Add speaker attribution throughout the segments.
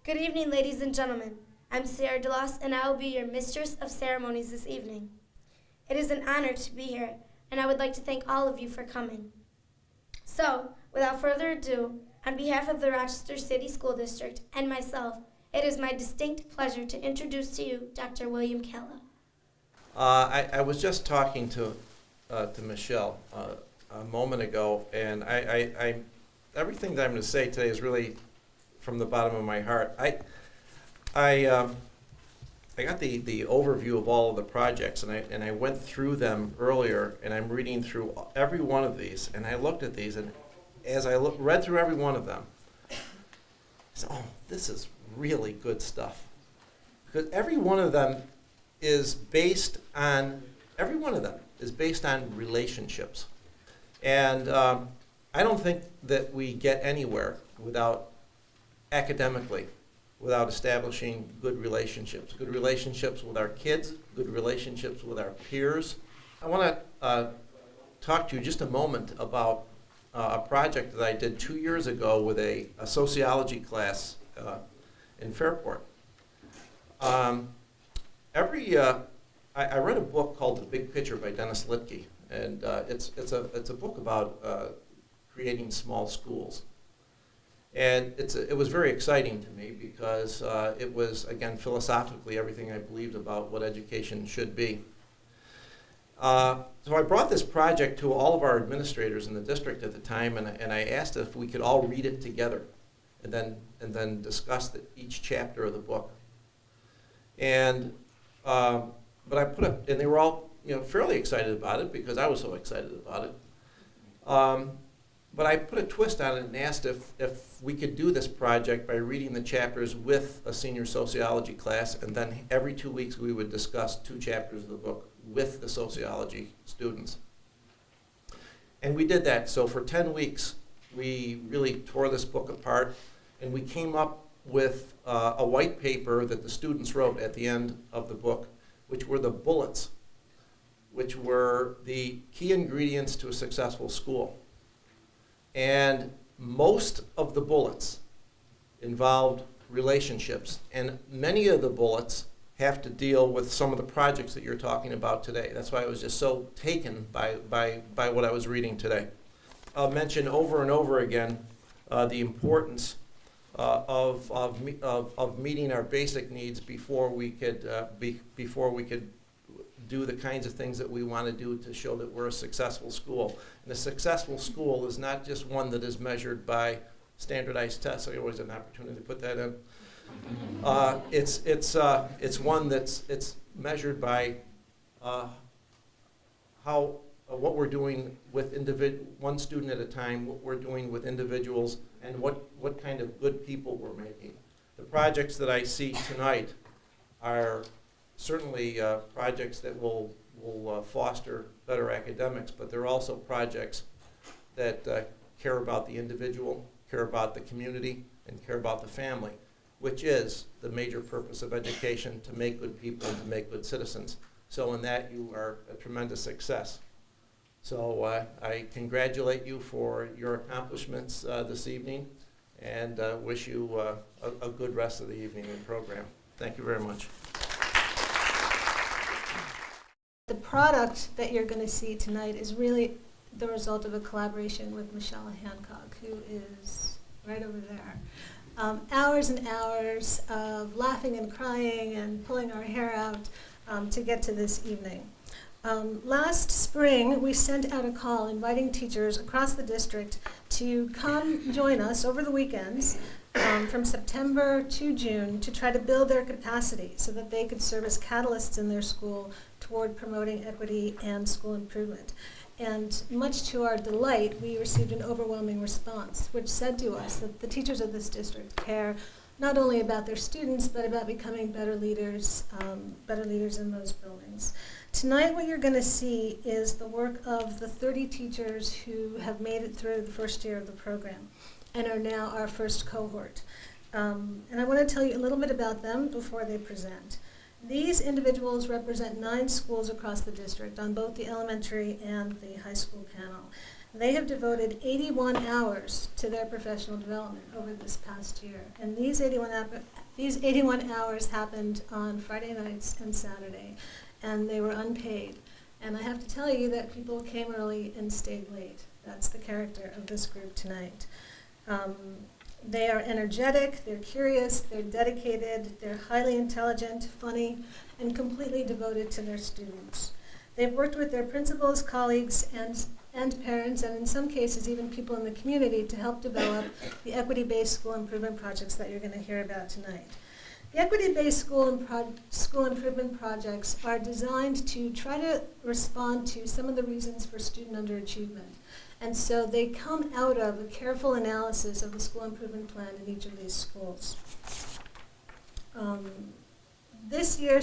Speaker 1: Good evening, ladies and gentlemen. I'm Sarah DeLoss, and I will be your Mistress of Ceremonies this evening. It is an honor to be here, and I would like to thank all of you for coming. So, without further ado, on behalf of the Rochester City School District and myself, it is my distinct pleasure to introduce to you Dr. William Calla.
Speaker 2: I was just talking to Michelle a moment ago, and I everything that I'm going to say today is really from the bottom of my heart. I got the overview of all of the projects, and I went through them earlier, and I'm reading through every one of these, and I looked at these, and as I read through every one of them, I said, oh, this is really good stuff. Because every one of them is based on relationships. And I don't think that we get anywhere academically without establishing good relationships with our kids, good relationships with our peers. I want to talk to you just a moment about a project that I did 2 years ago with a sociology class in Fairport. I read a book called The Big Picture by Dennis Littke, and it's a book about creating small schools. And it was very exciting to me because it was, again, philosophically everything I believed about what education should be. So I brought this project to all of our administrators in the district at the time, and I asked if we could all read it together and then discuss each chapter of the book. And but I put up, and they were all fairly excited about it because I was so excited about it. But I put a twist on it and asked if we could do this project by reading the chapters with a senior sociology class, and then every 2 weeks we would discuss 2 chapters of the book with the sociology students. And we did that. So for 10 weeks, we really tore this book apart, and we came up with a white paper that the students wrote at the end of the book, which were the bullets, which were the key ingredients to a successful school. And most of the bullets involved relationships, and many of the bullets have to deal with some of the projects that you're talking about today. That's why I was just so taken by what I was reading today. I'll mention over and over again the importance of meeting our basic needs before we could do the kinds of things that we want to do to show that we're a successful school. And a successful school is not just one that is measured by standardized tests. I always have an opportunity to put that in. It's one that's measured by what we're doing with one student at a time, what we're doing with individuals, and what kind of good people we're making. The projects that I see tonight are certainly projects that will foster better academics, but they're also projects that care about the individual, care about the community, and care about the family, which is the major purpose of education, to make good people and to make good citizens. So in that, you are a tremendous success. So I congratulate you for your accomplishments this evening, and wish you a good rest of the evening and program. Thank you very much.
Speaker 3: The product that you're going to see tonight is really the result of a collaboration with Michelle Hancock, who is right over there. Hours and hours of laughing and crying and pulling our hair out to get to this evening. Last spring, we sent out a call inviting teachers across the district to come join us over the weekends from September to June to try to build their capacity so that they could serve as catalysts in their school toward promoting equity and school improvement. And much to our delight, we received an overwhelming response, which said to us that the teachers of this district care not only about their students, but about becoming better leaders in those buildings. Tonight, what you're going to see is the work of the 30 teachers who have made it through the first year of the program and are now our first cohort. And I want to tell you a little bit about them before they present. These individuals represent 9 schools across the district on both the elementary and the high school panel. They have devoted 81 hours to their professional development over this past year. And these 81 hours happened on Friday nights and Saturday, and they were unpaid. And I have to tell you that people came early and stayed late. That's the character of this group tonight. They are energetic, they're curious, they're dedicated, they're highly intelligent, funny, and completely devoted to their students. They've worked with their principals, colleagues, and parents, and in some cases even people in the community, to help develop the equity-based school improvement projects that you're going to hear about tonight. The equity-based school improvement projects are designed to try to respond to some of the reasons for student underachievement. And so they come out of a careful analysis of the school improvement plan in each of these schools. This year,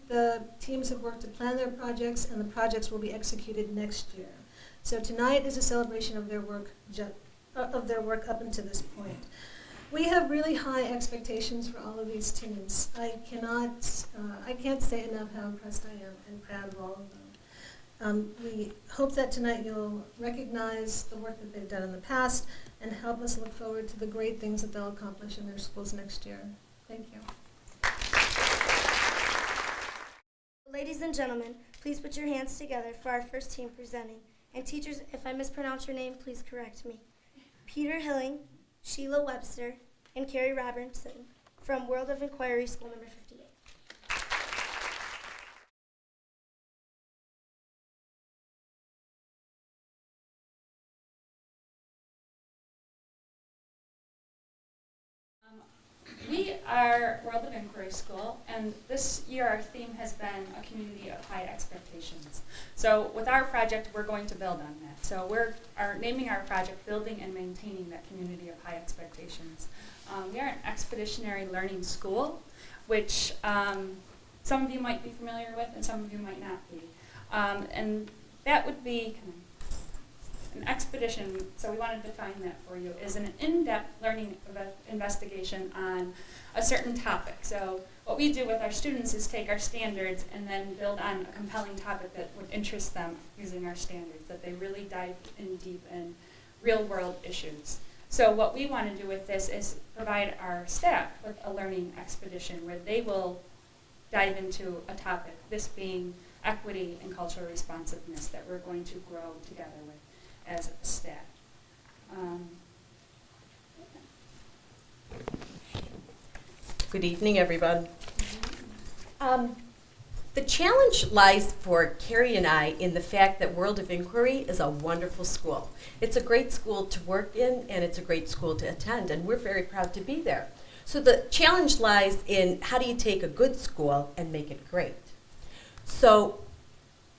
Speaker 3: the teams have worked to plan their projects, and the projects will be executed next year. So tonight is a celebration of their work up until this point. We have really high expectations for all of these teams. I can't say enough how impressed I am and proud of all of them. We hope that tonight you'll recognize the work that they've done in the past and help us look forward to the great things that they'll accomplish in their schools next year. Thank you.
Speaker 1: Ladies and gentlemen, please put your hands together for our first team presenting. And teachers, if I mispronounce your name, please correct me. Peter Hilling, Sheila Webster, and Carrie Robertson from World of Inquiry School number 58.
Speaker 4: We are World of Inquiry School, and this year our theme has been a community of high expectations. So with our project, we're going to build on that. So we're naming our project Building and Maintaining That Community of High Expectations. We are an expeditionary learning school, which some of you might be familiar with and some of you might not be. And that would be kind of an expedition, so we want to define that for you, is an in-depth learning investigation on a certain topic. So what we do with our students is take our standards and then build on a compelling topic that would interest them using our standards, that they really dive in deep in real-world issues. So what we want to do with this is provide our staff with a learning expedition where they will dive into a topic, this being equity and cultural responsiveness, that we're going to grow together with as a staff.
Speaker 5: Good evening, everyone. The challenge lies for Carrie and I in the fact that World of Inquiry is a wonderful school. It's a great school to work in, and it's a great school to attend, and we're very proud to be there. So the challenge lies in how do you take a good school and make it great? So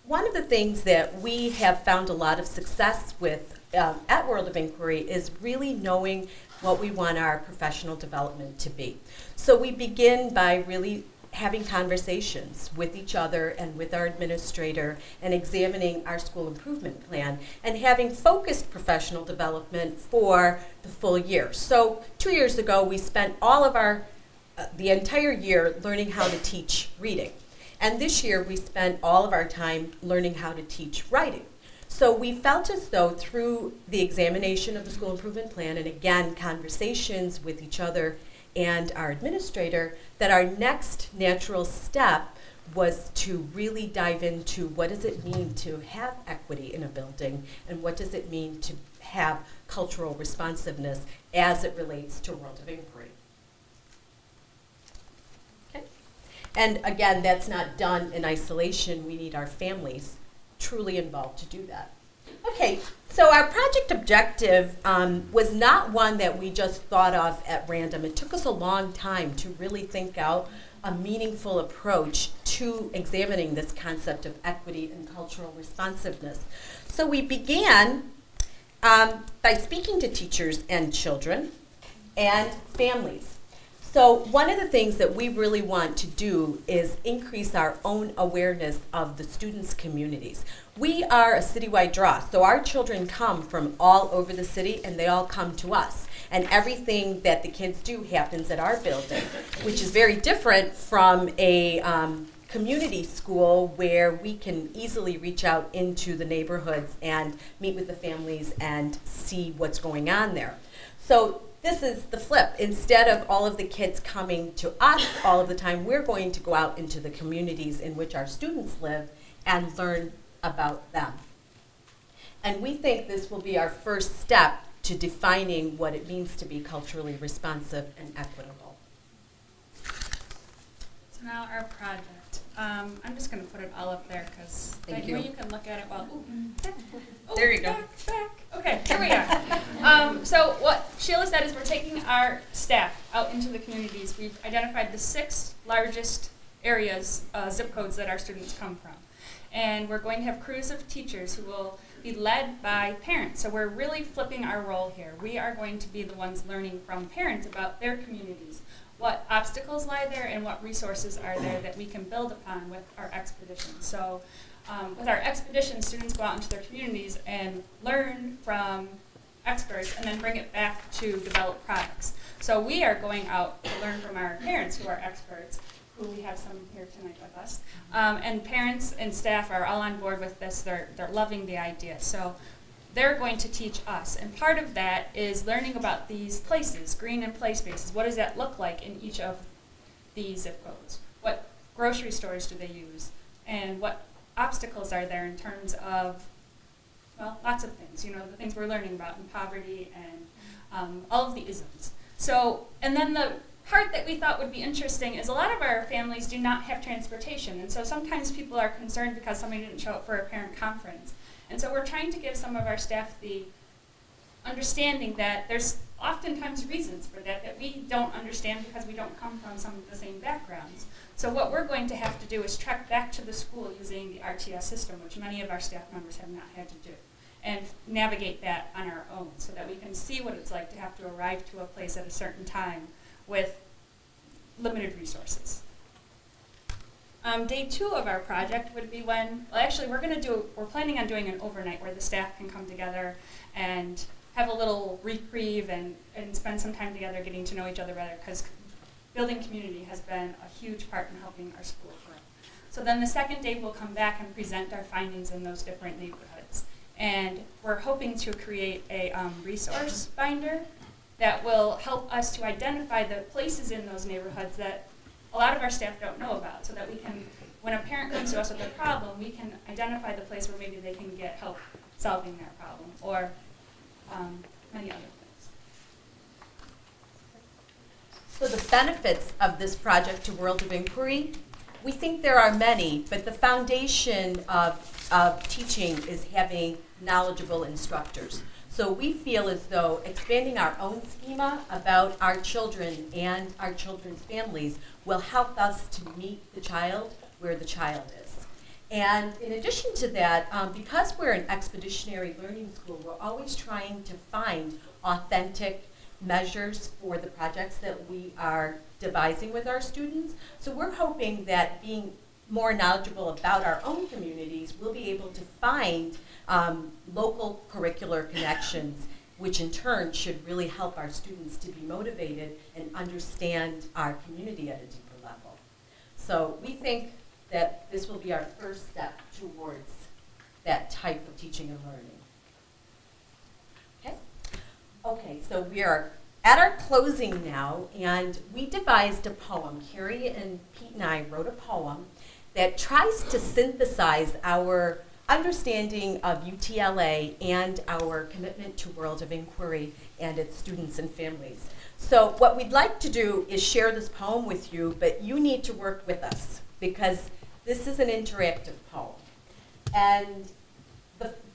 Speaker 5: one of the things that we have found a lot of success with at World of Inquiry is really knowing what we want our professional development to be. So we begin by really having conversations with each other and with our administrator and examining our school improvement plan and having focused professional development for the full year. So 2 years ago, we spent all of the entire year learning how to teach reading. And this year, we spent all of our time learning how to teach writing. So we felt as though through the examination of the school improvement plan and again, conversations with each other and our administrator, that our next natural step was to really dive into what does it mean to have equity in a building and what does it mean to have cultural responsiveness as it relates to World of Inquiry. And again, that's not done in isolation. We need our families truly involved to do that. Okay, so our project objective was not one that we just thought of at random. It took us a long time to really think out a meaningful approach to examining this concept of equity and cultural responsiveness. So we began by speaking to teachers and children and families. So one of the things that we really want to do is increase our own awareness of the students' communities. We are a citywide draw, so our children come from all over the city and they all come to us. And everything that the kids do happens at our building, which is very different from a community school where we can easily reach out into the neighborhoods and meet with the families and see what's going on there. So this is the flip. Instead of all of the kids coming to us all of the time, we're going to go out into the communities in which our students live and learn about them. And we think this will be our first step to defining what it means to be culturally responsive and equitable.
Speaker 4: So now our project. I'm just going to put it all up there because
Speaker 5: Thank
Speaker 4: you
Speaker 5: you.
Speaker 4: can look at it while.
Speaker 5: There you go.
Speaker 4: Back. Okay, here we are. So what Sheila said is we're taking our staff out into the communities. We've identified the 6 largest areas, zip codes that our students come from. And we're going to have crews of teachers who will be led by parents. So we're really flipping our role here. We are going to be the ones learning from parents about their communities, what obstacles lie there and what resources are there that we can build upon with our expeditions. So with our expeditions, students go out into their communities and learn from experts and then bring it back to develop products. So we are going out to learn from our parents who are experts, who we have some here tonight with us. And parents and staff are all on board with this. They're loving the idea. So they're going to teach us. And part of that is learning about these places, green and play spaces. What does that look like in each of these zip codes? What grocery stores do they use? And what obstacles are there in terms of, well, lots of things, you know, the things we're learning about in poverty and all of the isms. So, and then the part that we thought would be interesting is a lot of our families do not have transportation. And so sometimes people are concerned because somebody didn't show up for a parent conference. And so we're trying to give some of our staff the understanding that there's oftentimes reasons for that we don't understand because we don't come from some of the same backgrounds. So what we're going to have to do is trek back to the school using the RTS system, which many of our staff members have not had to do, and navigate that on our own so that we can see what it's like to have to arrive to a place at a certain time with limited resources. Day 2 of our project would be when, well, actually we're planning on doing an overnight where the staff can come together and have a little reprieve and spend some time together getting to know each other better, because building community has been a huge part in helping our school grow. So then the second day we'll come back and present our findings in those different neighborhoods. And we're hoping to create a resource binder that will help us to identify the places in those neighborhoods that a lot of our staff don't know about, so that we can, when a parent comes to us with a problem, we can identify the place where maybe they can get help solving their problem, or many other things.
Speaker 5: So the benefits of this project to World of Inquiry, we think there are many, but the foundation of teaching is having knowledgeable instructors. So we feel as though expanding our own schema about our children and our children's families will help us to meet the child where the child is. And in addition to that, because we're an expeditionary learning school, we're always trying to find authentic measures for the projects that we are devising with our students. So we're hoping that being more knowledgeable about our own communities, we'll be able to find local curricular connections, which in turn should really help our students to be motivated and understand our community at a deeper level. So we think that this will be our first step towards that type of teaching and learning. Okay, so we are at our closing now, and we devised a poem. Carrie and Pete and I wrote a poem that tries to synthesize our understanding of UTLA and our commitment to World of Inquiry and its students and families. So what we'd like to do is share this poem with you, but you need to work with us because this is an interactive poem. And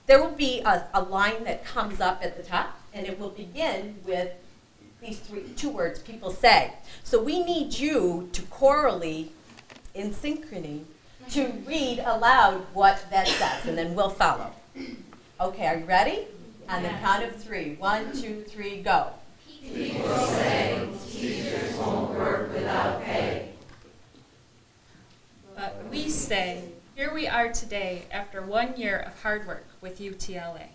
Speaker 5: there will be a line that comes up at the top, and it will begin with these two words people say. So we need you to chorally, in synchrony, to read aloud what that says, and then we'll follow. Okay, are you ready? On the count of 3. 1, 2, 3, go.
Speaker 6: People say teachers won't work without pay.
Speaker 4: But we say, here we are today after 1 year of hard work with UTLA.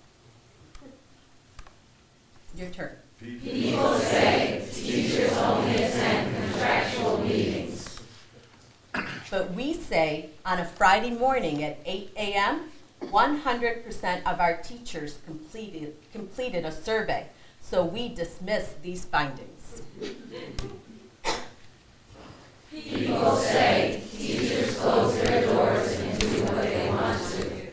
Speaker 5: Your turn.
Speaker 6: People say teachers only attend contractual meetings.
Speaker 5: But we say on a Friday morning at 8 a.m., 100% of our teachers completed a survey. So we dismiss these findings.
Speaker 6: People say teachers close their doors and do what they want to do.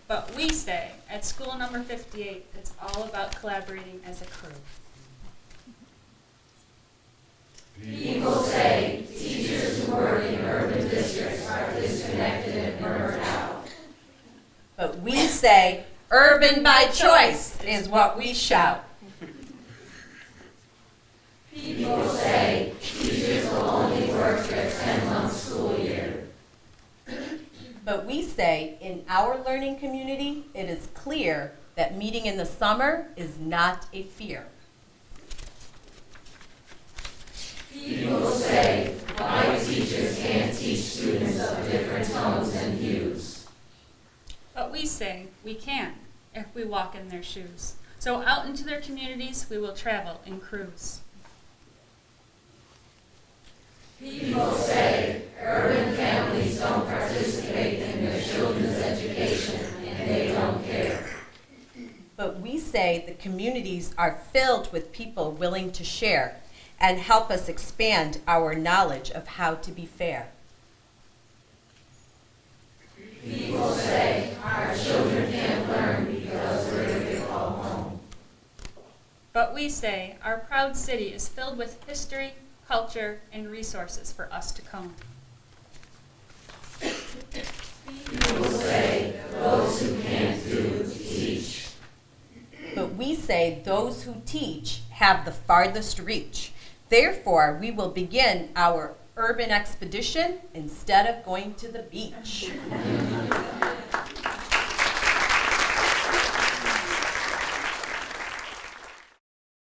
Speaker 4: But we say, at school number 58, it's all about collaborating as a crew.
Speaker 6: People say teachers who work in urban districts are disconnected and burned out.
Speaker 5: But we say, urban by choice is what we shout.
Speaker 6: People say teachers will only work their 10-month school year.
Speaker 5: But we say, in our learning community, it is clear that meeting in the summer is not a fear.
Speaker 6: People say why teachers can't teach students of different tones and hues.
Speaker 4: But we say we can if we walk in their shoes. So out into their communities, we will travel in crews.
Speaker 6: People say urban families don't participate in their children's education and they don't care.
Speaker 5: But we say the communities are filled with people willing to share and help us expand our knowledge of how to be fair.
Speaker 6: People say our children can't learn because where do they call home?
Speaker 4: But we say our proud city is filled with history, culture, and resources for us to comb.
Speaker 6: People say those who can't do teach.
Speaker 5: But we say those who teach have the farthest reach. Therefore, we will begin our urban expedition instead of going to the beach.